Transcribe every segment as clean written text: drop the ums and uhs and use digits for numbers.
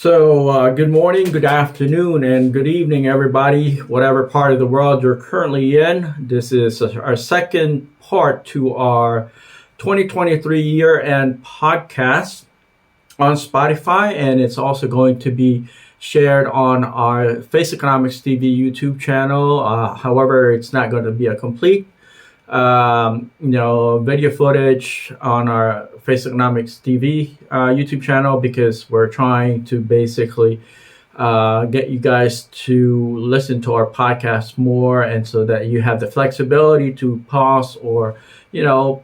Good morning, good afternoon, and good evening, everybody, whatever part of the world you're currently in. This is our second part to our 2023 year end podcast on Spotify, and it's also going to be shared on our Face Economics TV YouTube channel. However, it's not going to be a complete video footage on our Face Economics TV YouTube channel because we're trying to basically get you guys to listen to our podcast more, and so that you have the flexibility to pause or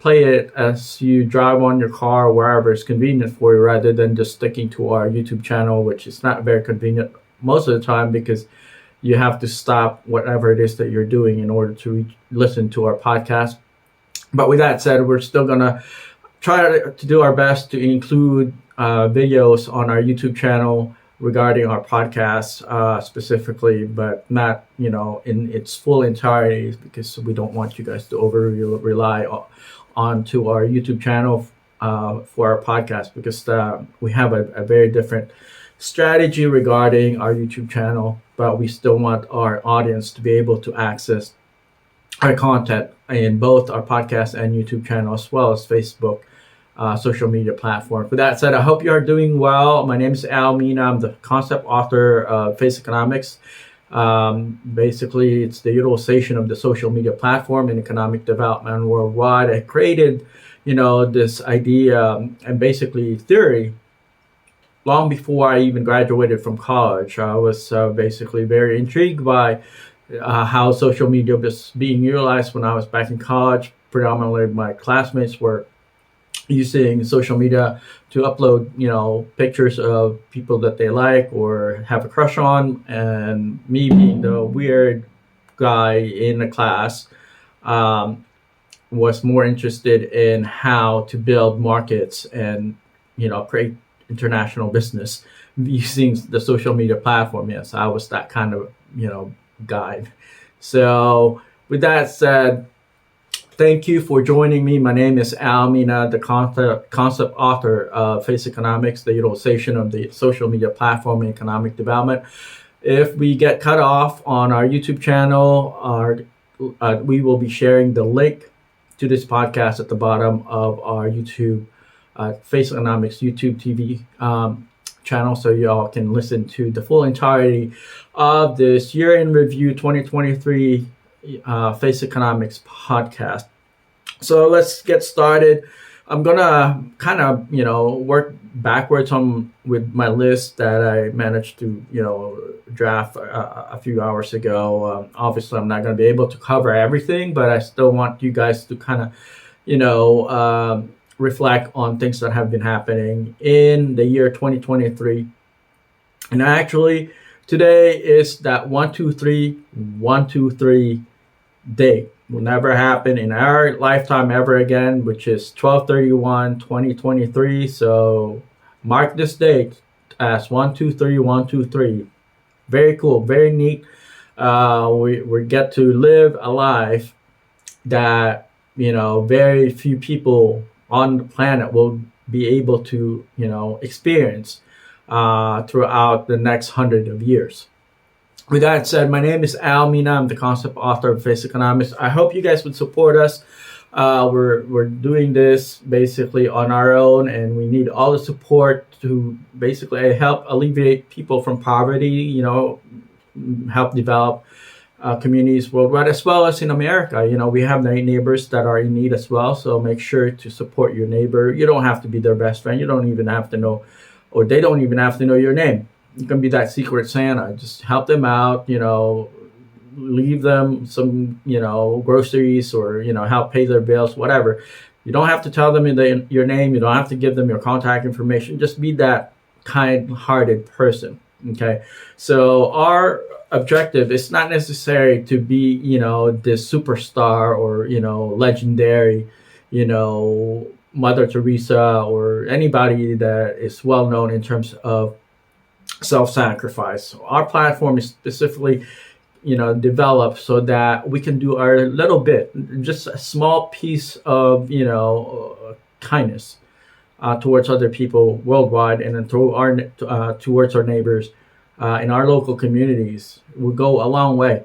play it as you drive on your car or wherever it's convenient for you, rather than just sticking to our YouTube channel, which is not very convenient most of the time because you have to stop whatever it is that you're doing in order to listen to our podcast. But with that said, we're still going to try to do our best to include videos on our YouTube channel regarding our podcast specifically, but not, in its full entirety, because we don't want you guys to over rely onto our YouTube channel for our podcast, because we have a very different strategy regarding our YouTube channel, but we still want our audience to be able to access our content in both our podcast and YouTube channel, as well as Facebook social media platform. With that said, I hope you are doing well. My name is Al Mina. I'm the concept author of Face Economics. Basically, it's the utilization of the social media platform in economic development worldwide. I created, this idea and basically theory long before I even graduated from college. I was basically very intrigued by how social media was being utilized when I was back in college. Predominantly, my classmates were using social media to upload, pictures of people that they like or have a crush on. And me, being the weird guy in the class, was more interested in how to build markets and, create international business using the social media platform. Yes, I was that kind of, guy. So with that said, thank you for joining me. My name is Al Mina, the concept author of Face Economics, the utilization of the social media platform in economic development. If we get cut off on our YouTube channel, we will be sharing the link to this podcast at the bottom of our YouTube Face Economics YouTube TV channel, so y'all can listen to the full entirety of this year in review 2023 Face Economics podcast. So let's get started. I'm gonna kind of work backwards with my list that I managed to draft a few hours ago. Obviously, I'm not gonna be able to cover everything, but I still want you guys to kind of reflect on things that have been happening in the year 2023. And actually, today is that 123 day. Will never happen in our lifetime ever again, which is 12/31/2023. So mark this date as 123. Very cool, very neat. We get to live a life that very few people on the planet will be able to experience throughout the next 100 of years. With that said, my name is Al Mina. I'm the concept author of Face Economics. I hope you guys would support us. We're doing this basically on our own, and we need all the support to basically help alleviate people from poverty, help develop communities worldwide, as well as in America. We have neighbors that are in need as well, so make sure to support your neighbor. You don't have to be their best friend. You don't even have to know, or they don't even have to know your name. You can be that secret Santa. Just help them out, leave them some, groceries, or, help pay their bills, whatever. You don't have to tell them your name. You don't have to give them your contact information. Just be that kind-hearted person, okay? So our objective is not necessary to be, this superstar or, legendary, Mother Teresa or anybody that is well known in terms of self-sacrifice. So our platform is specifically developed so that we can do our little bit, just a small piece of kindness towards other people worldwide, and then towards our neighbors in our local communities will go a long way.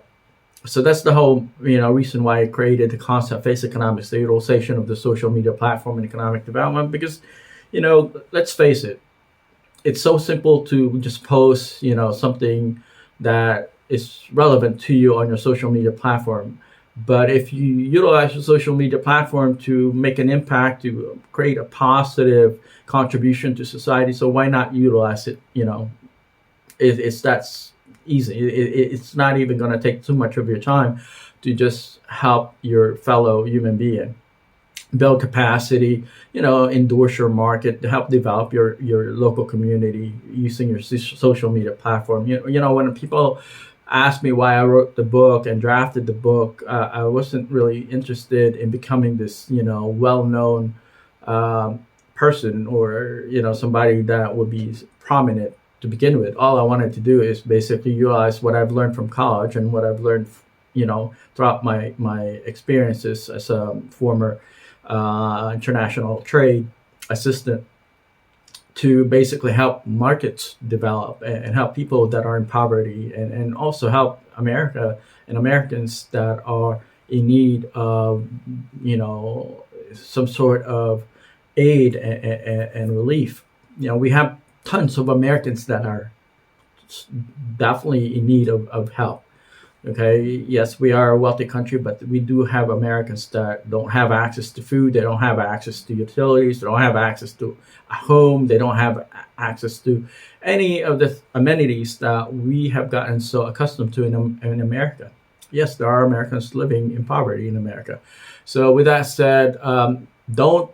So that's the whole reason why I created the concept Face Economics, the utilization of the social media platform in economic development. Because let's face it, it's so simple to just post something that is relevant to you on your social media platform. But if you utilize your social media platform to make an impact, to create a positive contribution to society, so why not utilize it? It's that's easy. It's not even going to take too much of your time to just help your fellow human being build capacity, endorse your market, to help develop your local community using your social media platform. When people ask me why I wrote the book and drafted the book, I wasn't really interested in becoming this, well-known person, or somebody that would be prominent to begin with. All I wanted to do is basically utilize what I've learned from college and what I've learned, throughout my experiences as a former international trade assistant, to basically help markets develop and help people that are in poverty, and also help America and Americans that are in need of some sort of aid and relief. We have tons of Americans that are definitely in need of help. Okay, yes, we are a wealthy country, but we do have Americans that don't have access to food. They don't have access to utilities. They don't have access to a home. They don't have access to any of the amenities that we have gotten so accustomed to in America. Yes, there are Americans living in poverty in America. So with that said, don't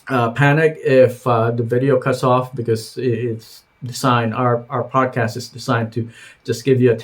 panic if the video cuts off, because it's designed. Our podcast is designed to just give you a taste